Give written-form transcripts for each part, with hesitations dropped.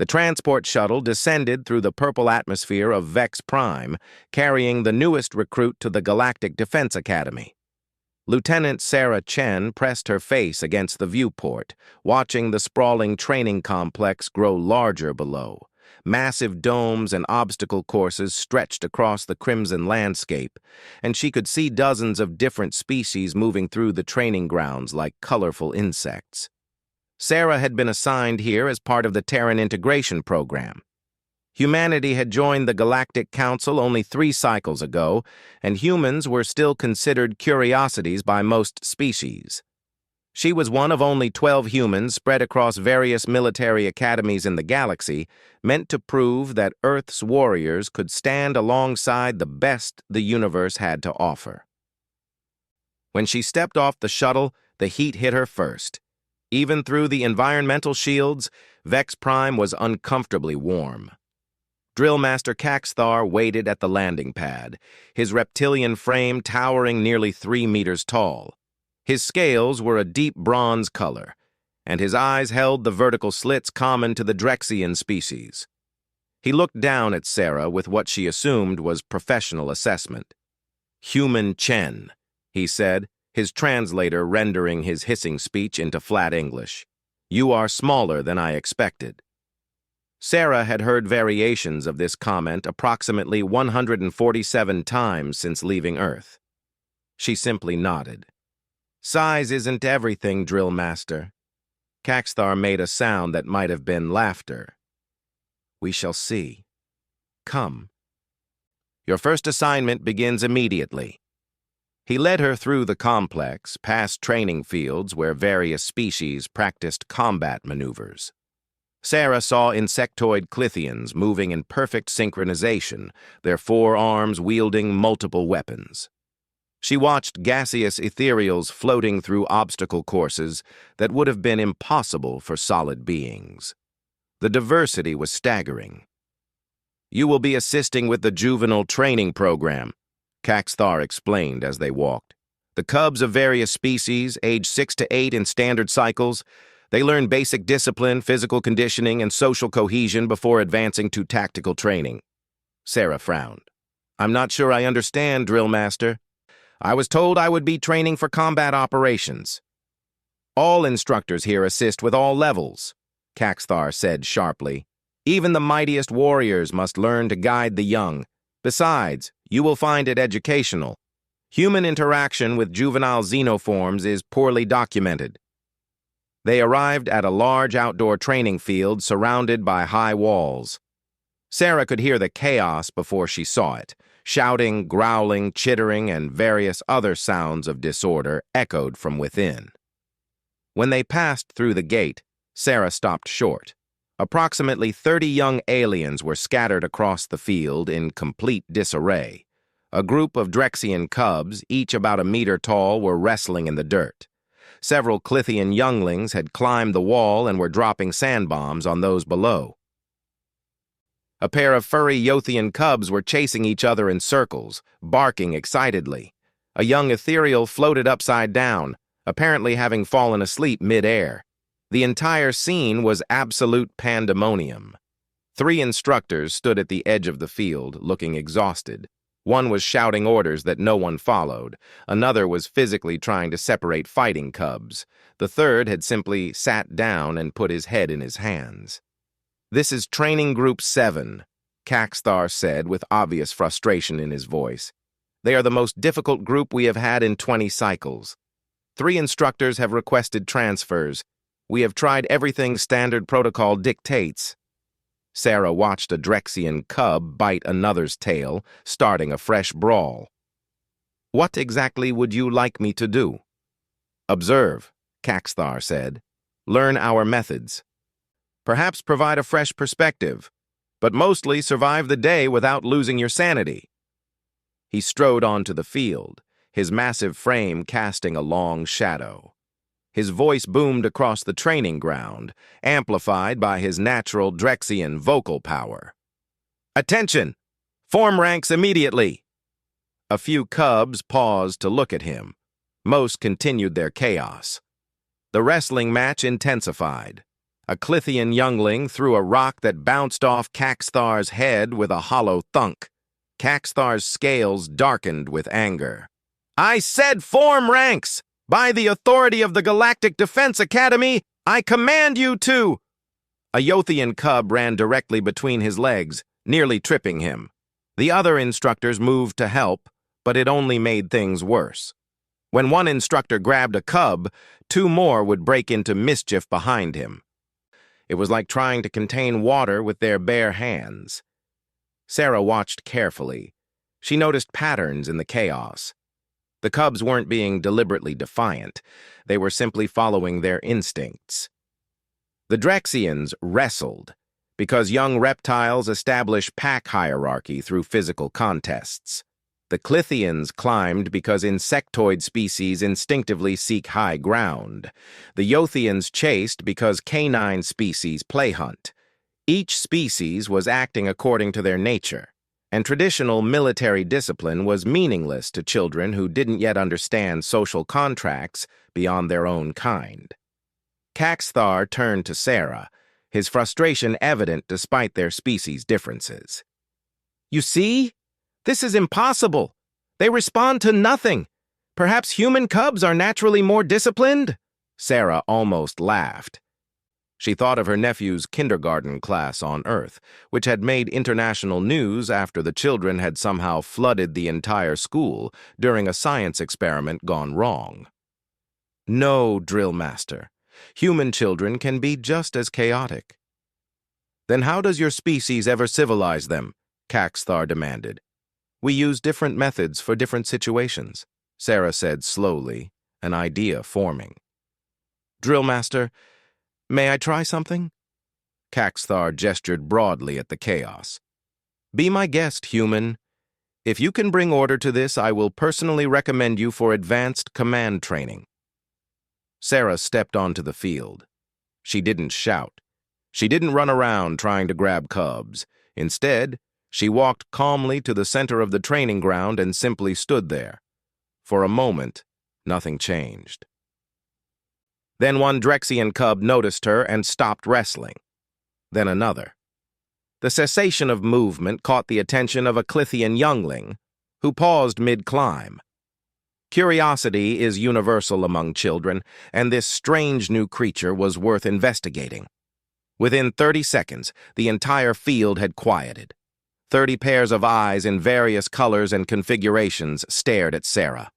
The transport shuttle descended through the purple atmosphere of Vex Prime, carrying the newest recruit to the Galactic Defense Academy. Lieutenant Sarah Chen pressed her face against the viewport, watching the sprawling training complex grow larger below. Massive domes and obstacle courses stretched across the crimson landscape, and she could see dozens of different species moving through the training grounds like colorful insects. Sarah had been assigned here as part of the Terran integration program. Humanity had joined the Galactic Council only 3 cycles ago, and humans were still considered curiosities by most species. She was one of only 12 humans spread across various military academies in the galaxy, meant to prove that Earth's warriors could stand alongside the best the universe had to offer. When she stepped off the shuttle, the heat hit her first. Even through the environmental shields, Vex Prime was uncomfortably warm. Drillmaster Caxthar waited at the landing pad, his reptilian frame towering nearly 3 meters tall. His scales were a deep bronze color, and his eyes held the vertical slits common to the Drexian species. He looked down at Sarah with what she assumed was professional assessment. "Human Chen," he said, his translator rendering his hissing speech into flat English. "You are smaller than I expected." Sarah had heard variations of this comment approximately 147 times since leaving Earth. She simply nodded. "Size isn't everything, Drill Master." Caxthar made a sound that might have been laughter. "We shall see. Come. Your first assignment begins immediately." He led her through the complex, past training fields where various species practiced combat maneuvers. Sarah saw insectoid Clithians moving in perfect synchronization, their forearms wielding multiple weapons. She watched gaseous ethereals floating through obstacle courses that would have been impossible for solid beings. The diversity was staggering. "You will be assisting with the juvenile training program," Caxthar explained as they walked. "The cubs of various species, age 6 to 8 in standard cycles, they learn basic discipline, physical conditioning, and social cohesion before advancing to tactical training." Sarah frowned. "I'm not sure I understand, Drill Master. I was told I would be training for combat operations." "All instructors here assist with all levels," Caxthar said sharply. "Even the mightiest warriors must learn to guide the young. Besides, you will find it educational. Human interaction with juvenile xenoforms is poorly documented." They arrived at a large outdoor training field surrounded by high walls. Sarah could hear the chaos before she saw it. Shouting, growling, chittering, and various other sounds of disorder echoed from within. When they passed through the gate, Sarah stopped short. Approximately 30 young aliens were scattered across the field in complete disarray. A group of Drexian cubs, each about a meter tall, were wrestling in the dirt. Several Clithian younglings had climbed the wall and were dropping sand bombs on those below. A pair of furry Yothian cubs were chasing each other in circles, barking excitedly. A young ethereal floated upside down, apparently having fallen asleep mid-air. The entire scene was absolute pandemonium. 3 instructors stood at the edge of the field, looking exhausted. One was shouting orders that no one followed. Another was physically trying to separate fighting cubs. The third had simply sat down and put his head in his hands. "This is Training Group 7, Caxthar said with obvious frustration in his voice. "They are the most difficult group we have had in 20 cycles. 3 instructors have requested transfers. We have tried everything standard protocol dictates." Sarah watched a Drexian cub bite another's tail, starting a fresh brawl. "What exactly would you like me to do?" "Observe," Caxthar said. "Learn our methods. Perhaps provide a fresh perspective, but mostly survive the day without losing your sanity." He strode onto the field, his massive frame casting a long shadow. His voice boomed across the training ground, amplified by his natural Drexian vocal power. "Attention! Form ranks immediately!" A few cubs paused to look at him. Most continued their chaos. The wrestling match intensified. A Clithian youngling threw a rock that bounced off Caxthar's head with a hollow thunk. Caxthar's scales darkened with anger. "I said form ranks! By the authority of the Galactic Defense Academy, I command you to—" A Yothian cub ran directly between his legs, nearly tripping him. The other instructors moved to help, but it only made things worse. When one instructor grabbed a cub, two more would break into mischief behind him. It was like trying to contain water with their bare hands. Sarah watched carefully. She noticed patterns in the chaos. The cubs weren't being deliberately defiant. They were simply following their instincts. The Drexians wrestled, because young reptiles establish pack hierarchy through physical contests. The Clithians climbed because insectoid species instinctively seek high ground. The Yothians chased because canine species play hunt. Each species was acting according to their nature, and traditional military discipline was meaningless to children who didn't yet understand social contracts beyond their own kind. Caxthar turned to Sarah, his frustration evident despite their species differences. "You see? This is impossible. They respond to nothing. Perhaps human cubs are naturally more disciplined?" Sarah almost laughed. She thought of her nephew's kindergarten class on Earth, which had made international news after the children had somehow flooded the entire school during a science experiment gone wrong. "No, drill master. Human children can be just as chaotic." "Then how does your species ever civilize them?" Caxthar demanded. "We use different methods for different situations," Sarah said slowly, an idea forming. "Drill master, may I try something?" Caxthar gestured broadly at the chaos. "Be my guest, human. If you can bring order to this, I will personally recommend you for advanced command training." Sarah stepped onto the field. She didn't shout. She didn't run around trying to grab cubs. Instead, she walked calmly to the center of the training ground and simply stood there. For a moment, nothing changed. Then one Drexian cub noticed her and stopped wrestling. Then another. The cessation of movement caught the attention of a Clithian youngling, who paused mid-climb. Curiosity is universal among children, and this strange new creature was worth investigating. Within 30 seconds, the entire field had quieted. 30 pairs of eyes in various colors and configurations stared at Sarah.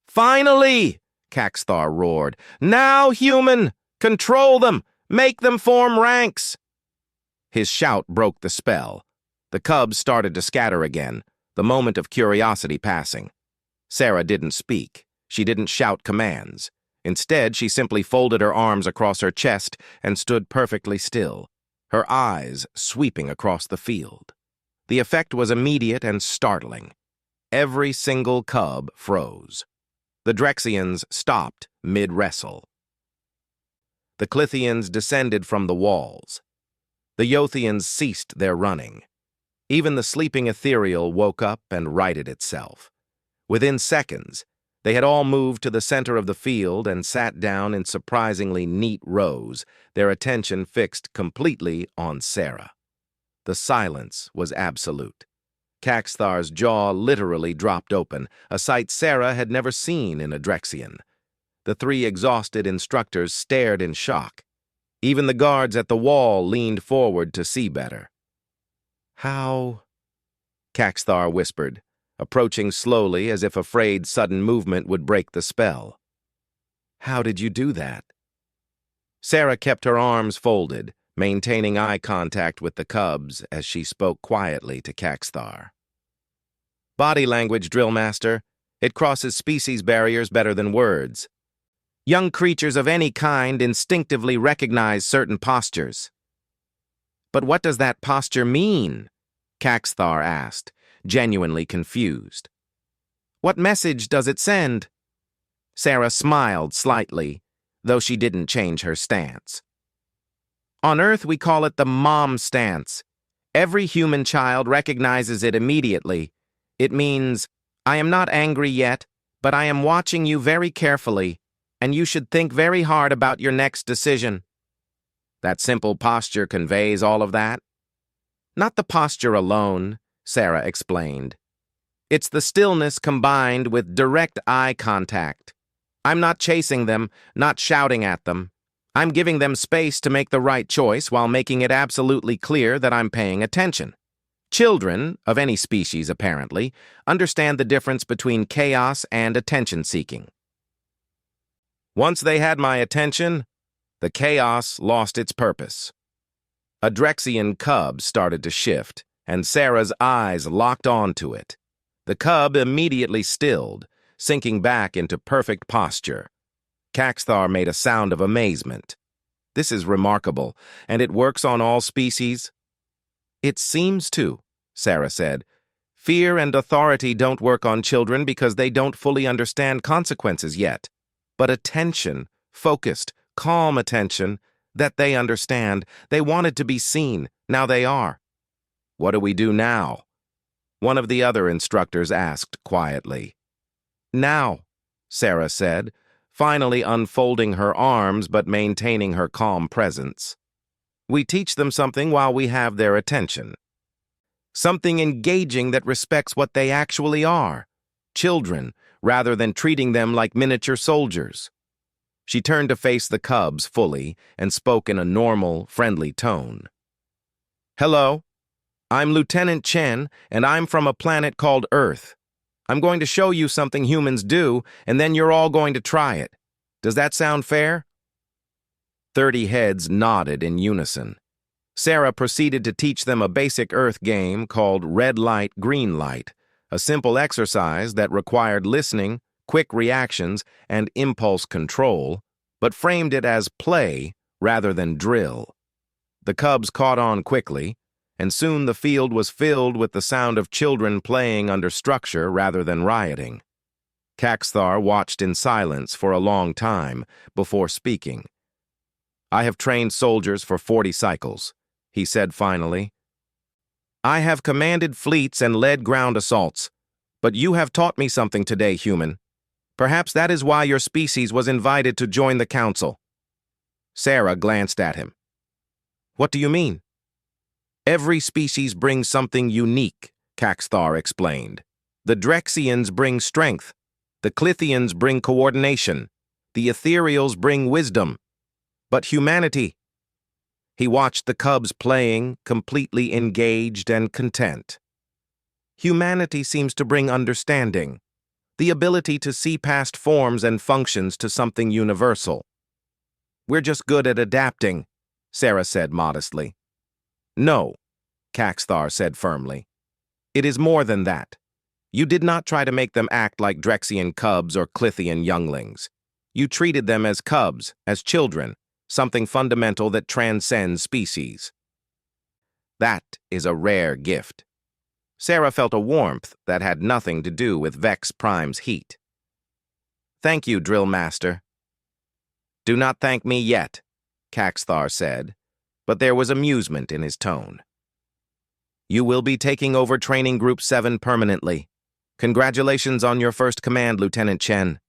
"Finally!" Caxthar roared. "Now, human! Control them! Make them form ranks!" His shout broke the spell. The cubs started to scatter again, the moment of curiosity passing. Sarah didn't speak. She didn't shout commands. Instead, she simply folded her arms across her chest and stood perfectly still, her eyes sweeping across the field. The effect was immediate and startling. Every single cub froze. The Drexians stopped mid-wrestle. The Clithians descended from the walls. The Yothians ceased their running. Even the sleeping ethereal woke up and righted itself. Within seconds, they had all moved to the center of the field and sat down in surprisingly neat rows, their attention fixed completely on Sarah. The silence was absolute. Caxthar's jaw literally dropped open, a sight Sarah had never seen in a Drexian. The three exhausted instructors stared in shock. Even the guards at the wall leaned forward to see better. "How?" Caxthar whispered, approaching slowly as if afraid sudden movement would break the spell. "How did you do that?" Sarah kept her arms folded, maintaining eye contact with the cubs as she spoke quietly to Caxthar. "Body language, drill master. It crosses species barriers better than words. Young creatures of any kind instinctively recognize certain postures." "But what does that posture mean?" Caxthar asked, genuinely confused. "What message does it send?" Sarah smiled slightly, though she didn't change her stance. "On Earth, we call it the mom stance. Every human child recognizes it immediately. It means, I am not angry yet, but I am watching you very carefully, and you should think very hard about your next decision." That simple posture conveys all of that? Not the posture alone, Sarah explained. It's the stillness combined with direct eye contact. I'm not chasing them, not shouting at them. I'm giving them space to make the right choice while making it absolutely clear that I'm paying attention. Children, of any species apparently, understand the difference between chaos and attention-seeking. Once they had my attention, the chaos lost its purpose. A Drexian cub started to shift, and Sarah's eyes locked onto it. The cub immediately stilled, sinking back into perfect posture. Caxthar made a sound of amazement. This is remarkable, and it works on all species? It seems to, Sarah said. Fear and authority don't work on children because they don't fully understand consequences yet. But attention, focused, calm attention, that they understand, they wanted to be seen, now they are. What do we do now? One of the other instructors asked quietly. Now, Sarah said, finally unfolding her arms but maintaining her calm presence. We teach them something while we have their attention. Something engaging that respects what they actually are, children, rather than treating them like miniature soldiers. She turned to face the cubs fully and spoke in a normal, friendly tone. Hello, I'm Lieutenant Chen, and I'm from a planet called Earth. I'm going to show you something humans do, and then you're all going to try it. Does that sound fair? 30 heads nodded in unison. Sarah proceeded to teach them a basic Earth game called Red Light, Green Light, a simple exercise that required listening, quick reactions, and impulse control, but framed it as play rather than drill. The cubs caught on quickly, and soon the field was filled with the sound of children playing under structure rather than rioting. Caxthar watched in silence for a long time before speaking. I have trained soldiers for 40 cycles, he said finally. I have commanded fleets and led ground assaults, but you have taught me something today, human. Perhaps that is why your species was invited to join the council. Sarah glanced at him. What do you mean? Every species brings something unique, Caxthar explained. The Drexians bring strength. The Clithians bring coordination. The Ethereals bring wisdom. But humanity... He watched the cubs playing, completely engaged and content. Humanity seems to bring understanding, the ability to see past forms and functions to something universal. We're just good at adapting, Sarah said modestly. No, Caxthar said firmly. It is more than that. You did not try to make them act like Drexian cubs or Clithian younglings. You treated them as cubs, as children, something fundamental that transcends species. That is a rare gift. Sarah felt a warmth that had nothing to do with Vex Prime's heat. Thank you, Drill Master. Do not thank me yet, Caxthar said, but there was amusement in his tone. You will be taking over Training Group 7 permanently. Congratulations on your first command, Lieutenant Chen.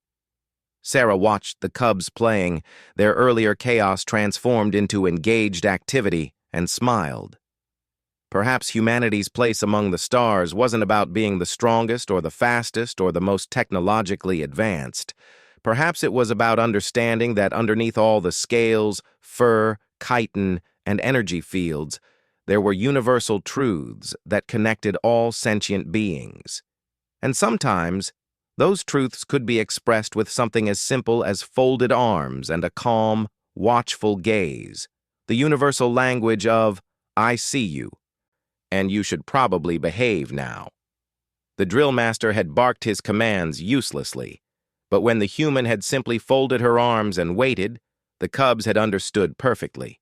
Sarah watched the cubs playing, their earlier chaos transformed into engaged activity, and smiled. Perhaps humanity's place among the stars wasn't about being the strongest or the fastest or the most technologically advanced. Perhaps it was about understanding that underneath all the scales, fur, chitin, and energy fields, there were universal truths that connected all sentient beings. And sometimes, those truths could be expressed with something as simple as folded arms and a calm, watchful gaze, the universal language of, I see you, and you should probably behave now. The drill master had barked his commands uselessly, but when the human had simply folded her arms and waited, the cubs had understood perfectly.